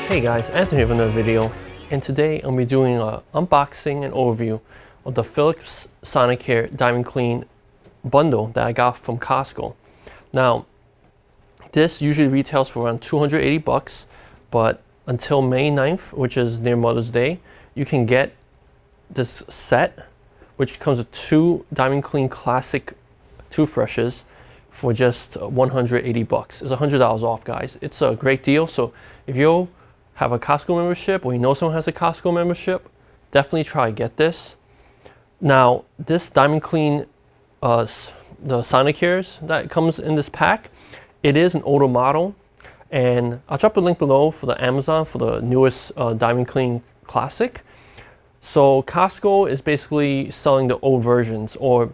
Hey guys, Anthony with another video, and today I'm going to be doing an unboxing and overview of the Philips Sonicare Diamond Clean Bundle that I got from Costco. Now, this usually retails for around 280 bucks, but until May 9th, which is near Mother's Day, you can get this set, which comes with 2 Diamond Clean Classic toothbrushes for just 180 bucks. It's $100 off, guys. It's a great deal. So if you have a Costco membership or you know someone has a Costco membership, definitely try to get this. Now, this Diamond Clean, the Sonicares that comes in this pack, it is an older model, and I'll drop a link below for the Amazon for the newest Diamond Clean Classic. So Costco is basically selling the old versions, or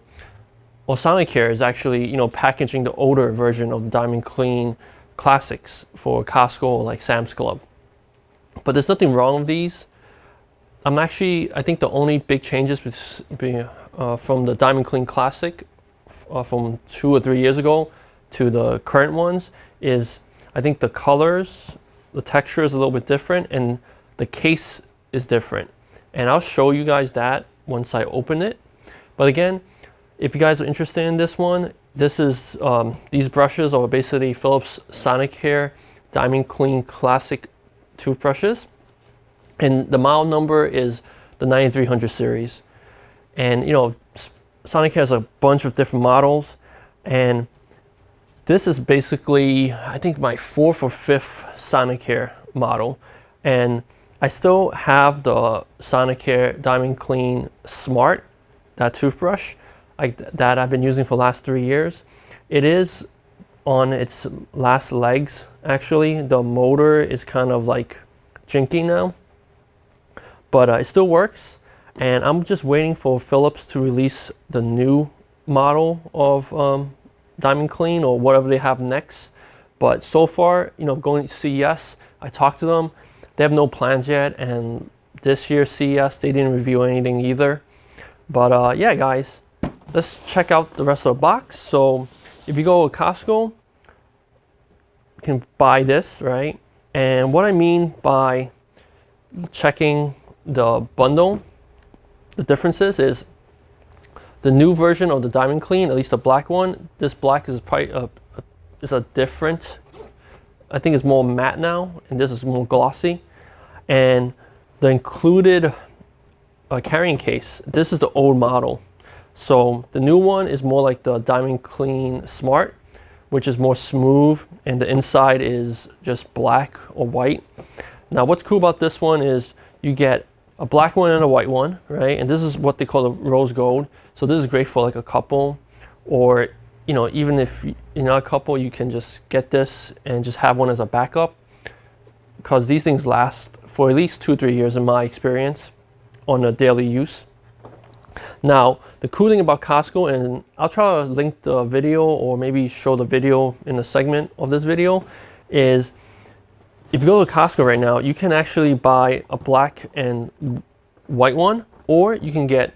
Sonicare is actually, packaging the older version of the Diamond Clean Classics for Costco, like Sam's Club. But there's nothing wrong with these. I think the only big changes from the Diamond Clean Classic from 2 or 3 years ago to the current ones is, I think the colors, the texture is a little bit different, and the case is different. And I'll show you guys that once I open it. But again, if you guys are interested in this one, these brushes are basically Philips Sonicare Diamond Clean Classic toothbrushes, and the model number is the 9300 series. And Sonicare has a bunch of different models, and this is basically, I think, my 4th or 5th Sonicare model. And I still have the Sonicare Diamond Clean Smart, that toothbrush that I've been using for the last 3 years. It is on its last legs. Actually, the motor is kind of like jinky now, but it still works, and I'm just waiting for Philips to release the new model of Diamond Clean or whatever they have next. But so far, going to CES, I talked to them, they have no plans yet, and this year's CES they didn't review anything either. But yeah, guys, let's check out the rest of the box. So if you go to Costco, you can buy this, right? And what I mean by checking the bundle, the differences is the new version of the Diamond Clean, at least the black one. This black is probably is a different, I think it's more matte now, and this is more glossy. And the included carrying case, this is the old model. So the new one is more like the Diamond Clean Smart, which is more smooth, and the inside is just black or white. Now, what's cool about this one is you get a black one and a white one, right? And this is what they call the rose gold. So this is great for like a couple, or even if you're not a couple, you can just get this and just have one as a backup, because these things last for at least 2 or 3 years in my experience on a daily use. Now, the cool thing about Costco, and I'll try to link the video or maybe show the video in the segment of this video, is if you go to Costco right now, you can actually buy a black and white one, or you can get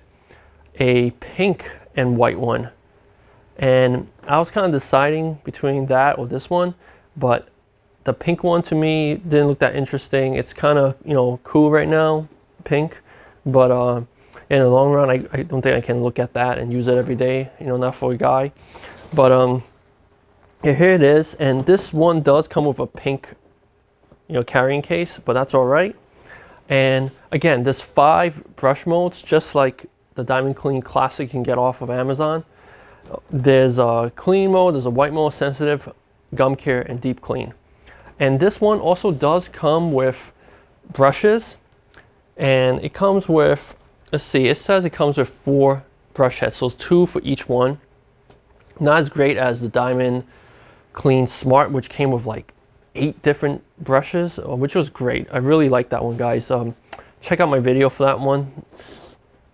a pink and white one. And I was kind of deciding between that or this one, but the pink one to me didn't look that interesting. It's kind of, cool right now, pink, but in the long run, I don't think I can look at that and use it every day, not for a guy. But here it is, and this one does come with a pink, carrying case, but that's all right. And again, there's 5 brush modes, just like the Diamond Clean Classic you can get off of Amazon. There's a clean mode, there's a white mode, sensitive, gum care, and deep clean. And this one also does come with brushes, and it comes with, let's see, it says it comes with 4 brush heads, so 2 for each one. Not as great as the Diamond Clean Smart, which came with like 8 different brushes, which was great. I really like that one, guys. Check out my video for that one.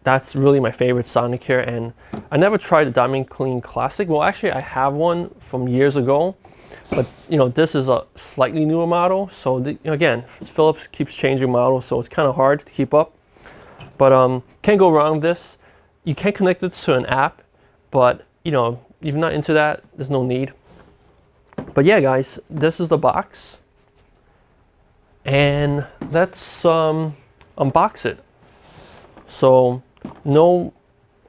That's really my favorite Sonicare, and I never tried the Diamond Clean Classic. Well, actually, I have one from years ago, but this is a slightly newer model. So again, Philips keeps changing models, so it's kind of hard to keep up. But can't go wrong with this. You can connect it to an app, but if you're not into that, there's no need. But yeah, guys, this is the box. and let's unbox it. So no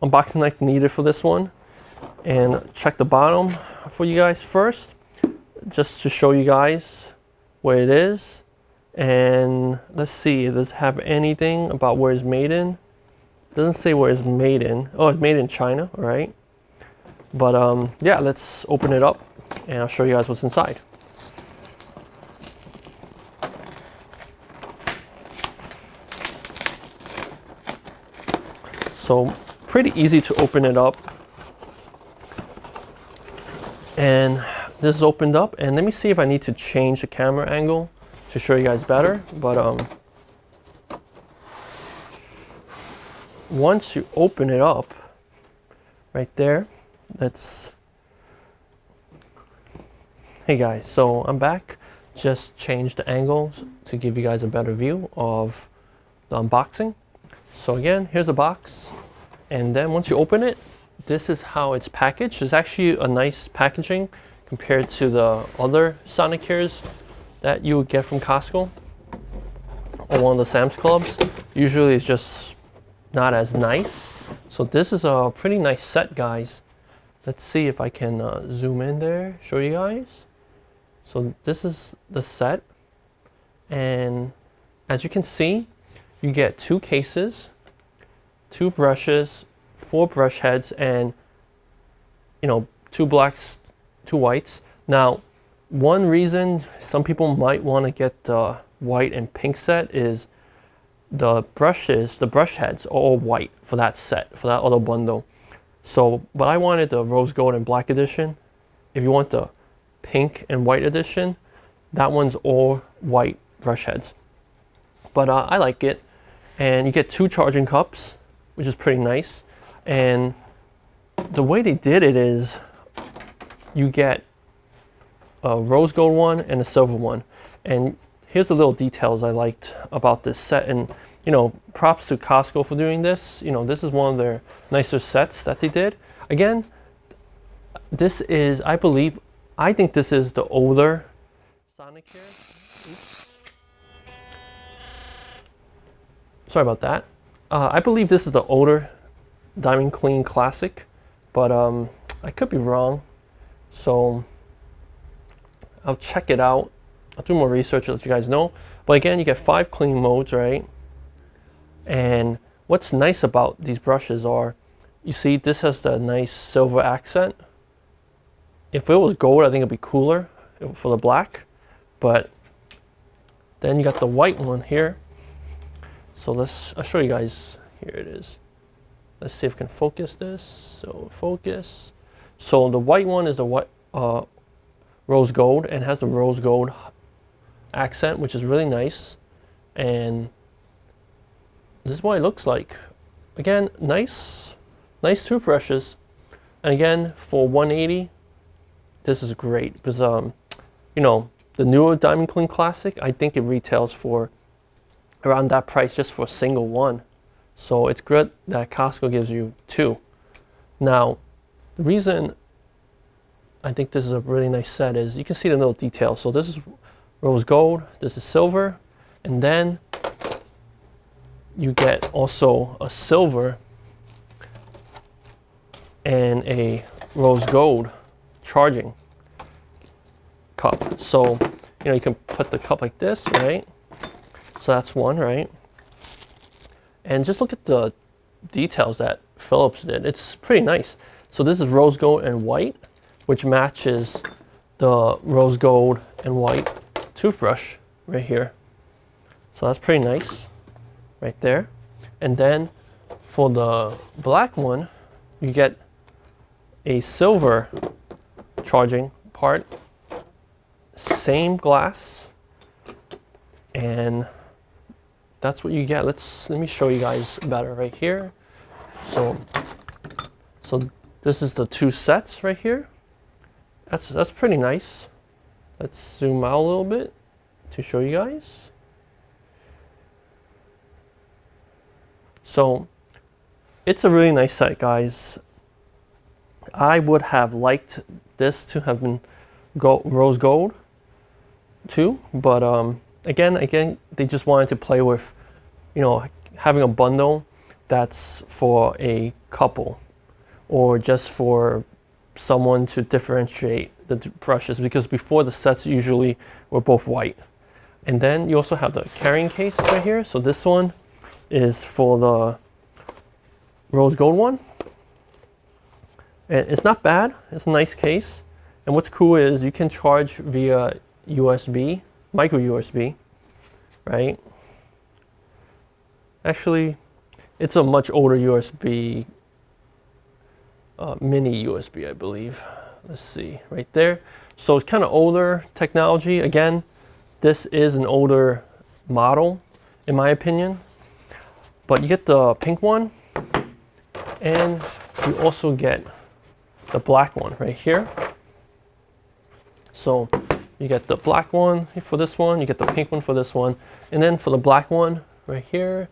unboxing knife needed for this one. And check the bottom for you guys first, just to show you guys what it is. And let's see, does it have anything about where it's made in? It doesn't say where it's made in. Oh, it's made in China, all right. But yeah, let's open it up and I'll show you guys what's inside. So pretty easy to open it up. And this is opened up, and let me see if I need to change the camera angle to show you guys better. But once you open it up, right there, hey guys, so I'm back. Just changed the angles to give you guys a better view of the unboxing. So again, here's the box, and then once you open it, this is how it's packaged. It's actually a nice packaging compared to the other Sonicares that you would get from Costco or one of the Sam's Clubs. Usually it's just not as nice. So this is a pretty nice set, guys. Let's see if I can zoom in there, show you guys. So this is the set, and as you can see, you get 2 cases, 2 brushes, 4 brush heads, and 2 blacks, 2 whites. Now, one reason some people might want to get the white and pink set is the brush heads are all white for that set, for that other bundle. So, but I wanted the rose gold and black edition. If you want the pink and white edition, that one's all white brush heads. But I like it, and you get 2 charging cups, which is pretty nice. And the way they did it is you get a rose gold one and a silver one. And here's the little details I liked about this set. And props to Costco for doing this. This is one of their nicer sets that they did. Again, this is, I think this is the older Sonicare. Oops. Sorry about that. I believe this is the older Diamond Clean Classic, but I could be wrong. So I'll check it out. I'll do more research to let you guys know. But again, you get 5 clean modes, right? And what's nice about these brushes are, you see this has the nice silver accent. If it was gold, I think it'd be cooler for the black. But then you got the white one here. So I'll show you guys. Here it is. Let's see if we can focus this. So focus. So the white one is the white rose gold, and has the rose gold accent, which is really nice. And this is what it looks like. Again, nice toothbrushes. And again, for $180, this is great because the newer Diamond Clean Classic, I think it retails for around that price just for a single one. So it's good that Costco gives you 2. Now, the reason I think this is a really nice set is you can see the little details. So this is rose gold, this is silver, and then you get also a silver and a rose gold charging cup. So you can put the cup like this, right? So that's one, right? And just look at the details that Philips did. It's pretty nice. So this is rose gold and white, which matches the rose gold and white toothbrush right here. So that's pretty nice right there. And then for the black one, you get a silver charging part, same glass, and that's what you get. Let me show you guys better right here. So this is the 2 sets right here. That's pretty nice. Let's zoom out a little bit to show you guys. So it's a really nice set, guys. I would have liked this to have been rose gold too, but again, they just wanted to play with, having a bundle that's for a couple or just for someone to differentiate the brushes, because before the sets usually were both white. And then you also have the carrying case right here. So this one is for the rose gold one. And it's not bad. It's a nice case. And what's cool is you can charge via USB, micro USB, right? Actually, it's a much older USB, mini USB, I believe. Let's see, right there. So it's kind of older technology. Again, this is an older model, in my opinion. But you get the pink one, and you also get the black one right here. So you get the black one for this one, you get the pink one for this one, and then for the black one right here,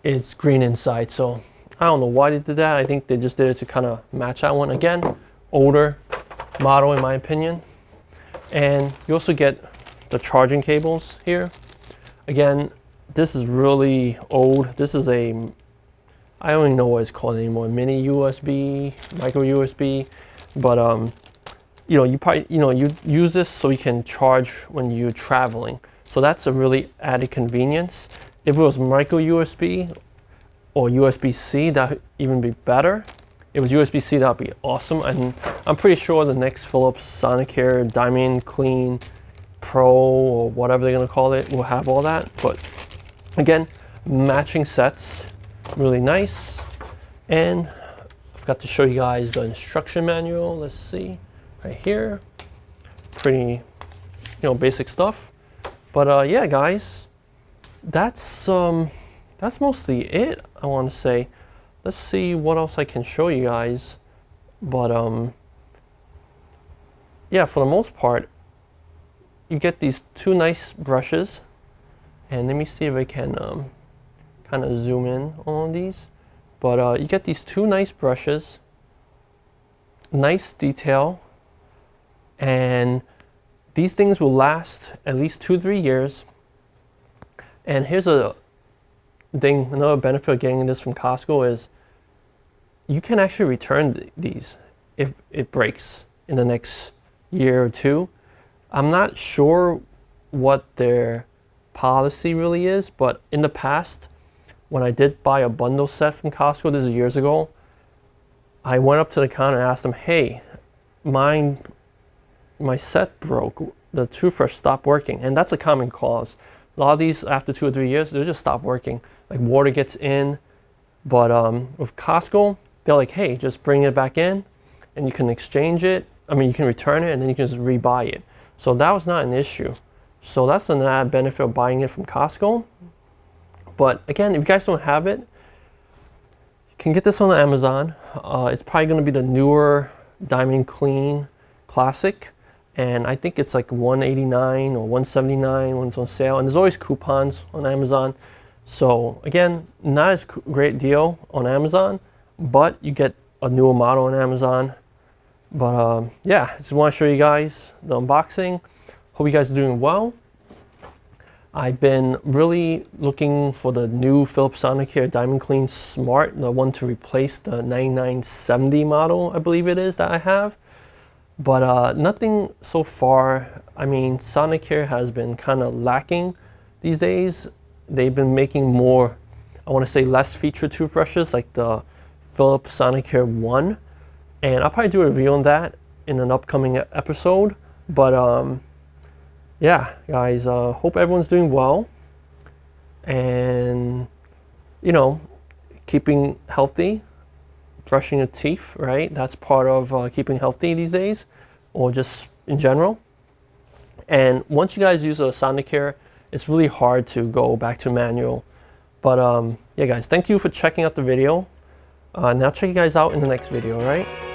it's green inside. So I don't know why they did that. I think they just did it to kind of match that one. Again, older model in my opinion. And you also get the charging cables here. Again, this is really old. This is I don't even know what it's called anymore. Mini USB, micro USB. But you probably, you use this so you can charge when you're traveling. So that's a really added convenience. If it was micro USB or USB-C, that would even be better. If it was USB-C, that would be awesome. And I'm pretty sure the next Philips Sonicare Diamond Clean Pro or whatever they're gonna call it will have all that. But again, matching sets, really nice. And I forgot to show you guys the instruction manual. Let's see, right here. Pretty, basic stuff. But yeah, guys, that's mostly it, I want to say. Let's see what else I can show you guys. But yeah, for the most part, you get these two nice brushes. And let me see if I can kind of zoom in on these. But you get these two nice brushes, nice detail, and these things will last at least 2-3 years. And here's a thing, another benefit of getting this from Costco is you can actually return these if it breaks in the next year or two. I'm not sure what their policy really is, but in the past, when I did buy a bundle set from Costco, this is years ago, I went up to the counter and asked them, hey, my set broke, the toothbrush stopped working. And that's a common cause. A lot of these, after 2 or 3 years, they just stop working. Like water gets in. But with Costco, they're like, hey, just bring it back in and you can exchange it. I mean, you can return it and then you can just rebuy it. So that was not an issue. So that's an added benefit of buying it from Costco. But again, if you guys don't have it, you can get this on Amazon. It's probably going to be the newer Diamond Clean Classic. And I think it's like $189 or $179 when it's on sale. And there's always coupons on Amazon. So again, not as great deal on Amazon, but you get a newer model on Amazon. But yeah, I just want to show you guys the unboxing. Hope you guys are doing well. I've been really looking for the new Philips Sonicare Diamond Clean Smart, the one to replace the 9970 model, I believe it is, that I have. But nothing so far. I mean, Sonicare has been kind of lacking these days. They've been making more, I want to say less featured toothbrushes like the Philips Sonicare 1. And I'll probably do a review on that in an upcoming episode. But yeah, guys, hope everyone's doing well. And, keeping healthy. Brushing your teeth, right? That's part of keeping healthy these days, or just in general. And once you guys use a Sonicare, it's really hard to go back to manual. But yeah, guys, thank you for checking out the video. And I'll check you guys out in the next video, all right?